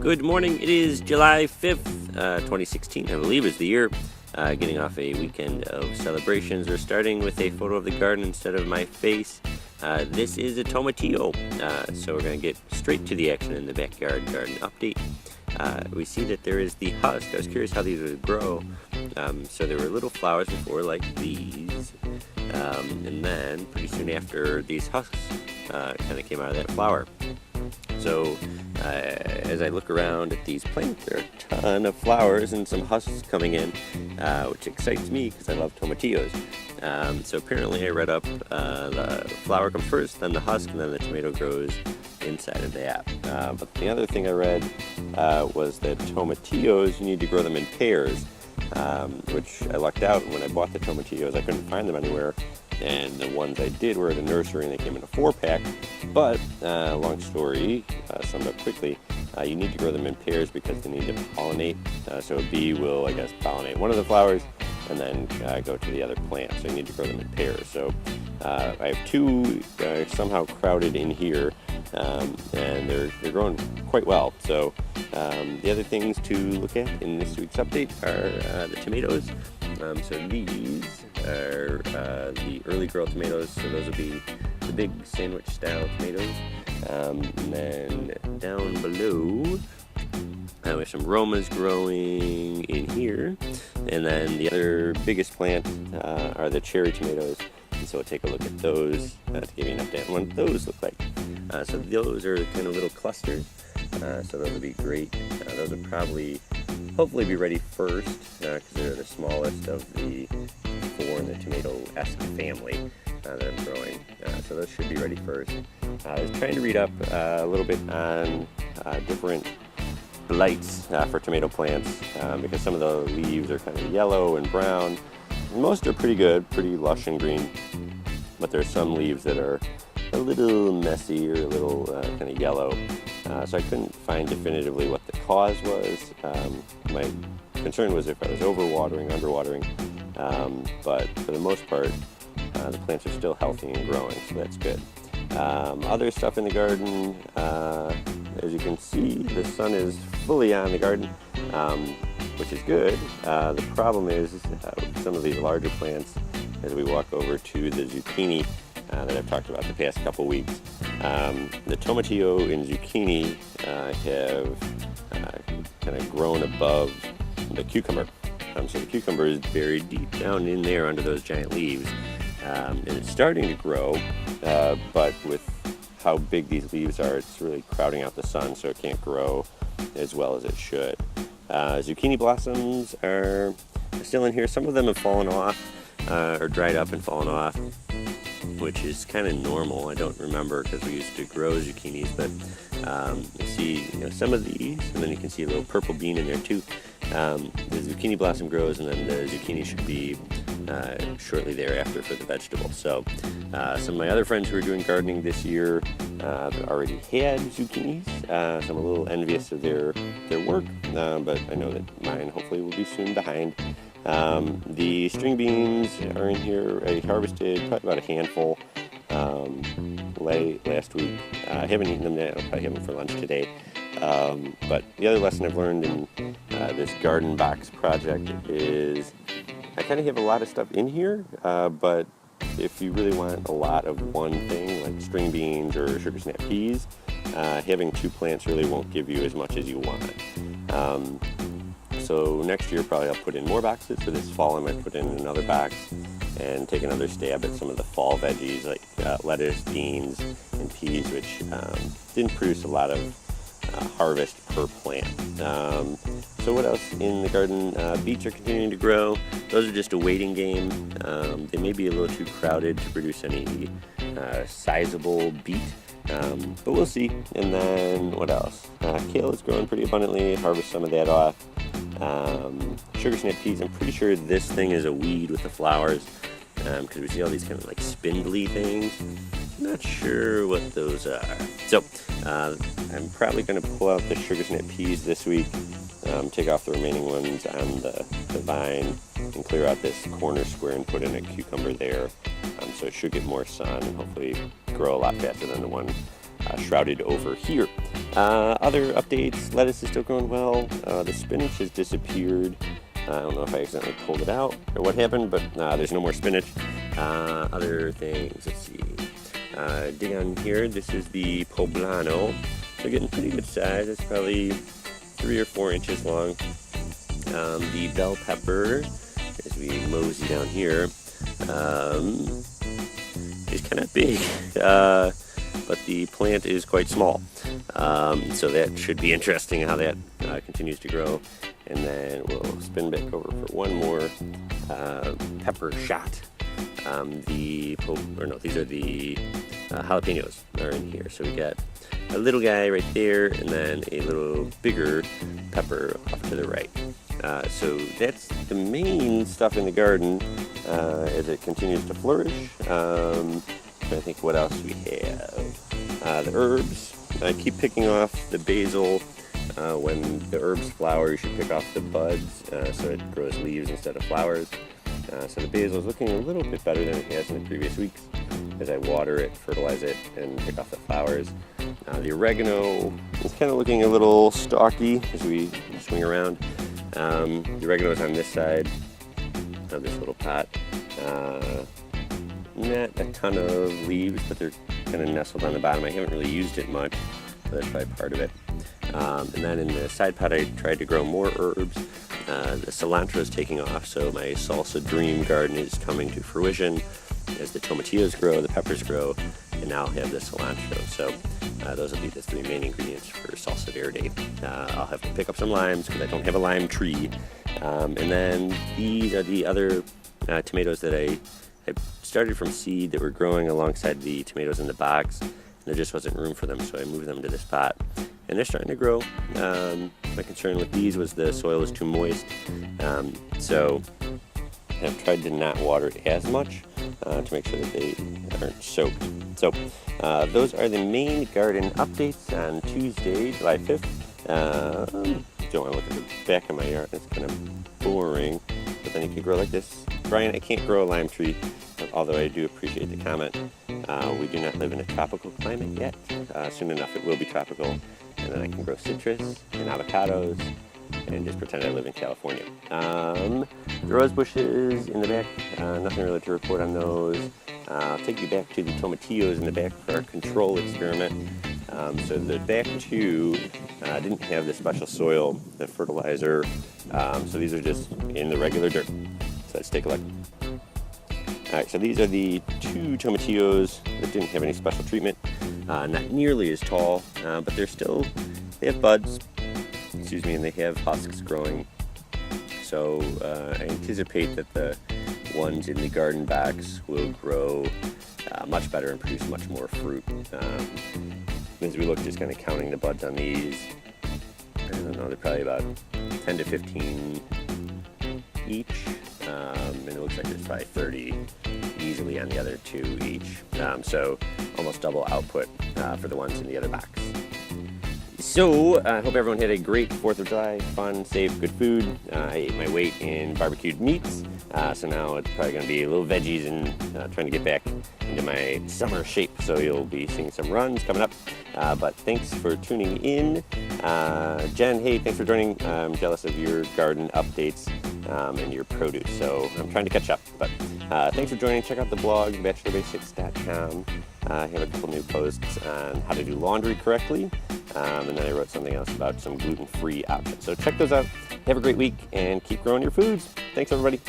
Good morning. It is July 5th, 2016, I believe is the year. Getting off a weekend of celebrations. We're starting with a photo of the garden instead of my face. This is a tomatillo, so we're going to get straight to the action in the backyard garden update. We see that there is the husk. I was curious how these would grow. So there were little flowers before like these, and then pretty soon after, these husks kind of came out of that flower. So as I look around at these plants, there are a ton of flowers and some husks coming in, which excites me because I love tomatillos. So apparently I read up the flower comes first, then the husk, and then the tomato grows inside of that. But the other thing I read was that tomatillos, you need to grow them in pairs, which I lucked out. When I bought the tomatillos, I couldn't find them anywhere. And the ones I did were at a nursery, and they came in a 4-pack. But, long story, summed up quickly, you need to grow them in pairs because they need to pollinate. So a bee will, I guess, pollinate one of the flowers and then go to the other plant. So you need to grow them in pairs. So I have two somehow crowded in here, and they're growing quite well. So the other things to look at in this week's update are the tomatoes. So these are the early girl tomatoes, so those will be the big sandwich style tomatoes. And then down below we have some Romas growing in here, and then the other biggest plant are the cherry tomatoes. And so we'll take a look at those to give you an update on what those look like. So those are kind of little clusters, so those will be great. Those will probably hopefully be ready first because they're the smallest of the 4 in the tomato-esque family that I'm growing. So those should be ready first. I was trying to read up a little bit on different blights for tomato plants because some of the leaves are kind of yellow and brown. Most are pretty good, pretty lush and green, but there's some leaves that are a little messy or a little kind of yellow. So I couldn't find definitively what the cause was. My concern was if I was overwatering, underwatering, but for the most part, the plants are still healthy and growing, so that's good. Other stuff in the garden, as you can see, the sun is fully on the garden, which is good. The problem is some of these larger plants, as we walk over to the zucchini that I've talked about the past couple weeks. The tomatillo and zucchini have kind of grown above the cucumber. So the cucumber is buried deep down in there under those giant leaves. And it's starting to grow, but with how big these leaves are, it's really crowding out the sun, so it can't grow as well as it should. Zucchini blossoms are still in here. Some of them have fallen off, or dried up and fallen off, which is kind of normal. I don't remember because we used to grow zucchinis, but you see some of these, and then you can see a little purple bean in there too. The zucchini blossom grows, and then the zucchini should be shortly thereafter for the vegetable. So some of my other friends who are doing gardening this year already had zucchinis, so I'm a little envious of their work, but I know that mine hopefully will be soon behind. The string beans are in here. I harvested probably about a handful last week. I haven't eaten them yet. I'll probably have them for lunch today. But the other lesson I've learned in this garden box project is I kind of have a lot of stuff in here, but if you really want a lot of one thing, like string beans or sugar snap peas, having 2 plants really won't give you as much as you want. So next year probably I'll put in more boxes. For this fall I might put in another box and take another stab at some of the fall veggies like lettuce, beans, and peas, which didn't produce a lot of harvest per plant. So what else in the garden? Beets are continuing to grow. Those are just a waiting game. They may be a little too crowded to produce any sizable beet, but we'll see. And then what else? Kale is growing pretty abundantly. Harvest some of that off. Sugar snap peas, I'm pretty sure this thing is a weed with the flowers, because we see all these kind of like spindly things. Not sure what those are. So I'm probably going to pull out the sugar snap peas this week, take off the remaining ones on the vine, and clear out this corner square and put in a cucumber there. So it should get more sun and hopefully grow a lot faster than the one shrouded over here. Other updates, lettuce is still growing well. The spinach has disappeared. I don't know if I accidentally pulled it out or what happened, but there's no more spinach. Other things, let's see. Dig on here, this is the poblano. They're getting pretty good size. It's probably 3 or 4 inches long. The bell pepper, as we mosey down here, is kind of big, but the plant is quite small. So that should be interesting how that continues to grow. And then we'll spin back over for one more pepper shot. These are the jalapenos are in here. So we got a little guy right there, and then a little bigger pepper off to the right. So that's the main stuff in the garden as it continues to flourish. I think what else we have. The herbs. I keep picking off the basil. When the herbs flower, you should pick off the buds so it grows leaves instead of flowers. So the basil is looking a little bit better than it has in the previous weeks as I water it, fertilize it, and pick off the flowers. The oregano is kind of looking a little stalky as we swing around. The oregano is on this side of this little pot. Not a ton of leaves, but they're kind of nestled on the bottom. I haven't really used it much, so that's probably part of it. And then in the side pot, I tried to grow more herbs. The cilantro is taking off, so my salsa dream garden is coming to fruition as the tomatillos grow, the peppers grow, and now I'll have the cilantro. So those will be the 3 main ingredients for salsa verde. I'll have to pick up some limes because I don't have a lime tree. And then these are the other tomatoes that I started from seed that were growing alongside the tomatoes in the box. And there just wasn't room for them, so I moved them to this pot. And they're starting to grow. My concern with these was the soil is too moist. So I've tried to not water it as much to make sure that they aren't soaked. So those are the main garden updates on Tuesday, July 5th. Don't want to look at the back of my yard. It's kind of boring. But then you can grow like this. Brian, I can't grow a lime tree, although I do appreciate the comment. We do not live in a tropical climate yet. Soon enough it will be tropical. And then I can grow citrus and avocados and just pretend I live in California. The rose bushes in the back, nothing really to report on those. I'll take you back to the tomatillos in the back for our control experiment. So the back 2 didn't have the special soil, the fertilizer, so these are just in the regular dirt. So let's take a look. Alright, so these are the 2 tomatillos that didn't have any special treatment. Not nearly as tall, but they have buds, and they have husks growing. So I anticipate that the ones in the garden box will grow much better and produce much more fruit. As we look, just kind of counting the buds on these, I don't know, they're probably about 10 to 15 each. And it looks like there's probably 30 easily on the other 2 each. So almost double output for the ones in the other box. So I hope everyone had a great 4th of July, fun, safe, good food. I ate my weight in barbecued meats, so now it's probably going to be a little veggies and trying to get back into my summer shape. So you'll be seeing some runs coming up. But thanks for tuning in. Jen, hey, thanks for joining. I'm jealous of your garden updates and your produce, so I'm trying to catch up. But thanks for joining. Check out the blog, bachelorbasics.com. I have a couple new posts on how to do laundry correctly, and then I wrote something else about some gluten-free options. So check those out. Have a great week and keep growing your foods. Thanks, everybody.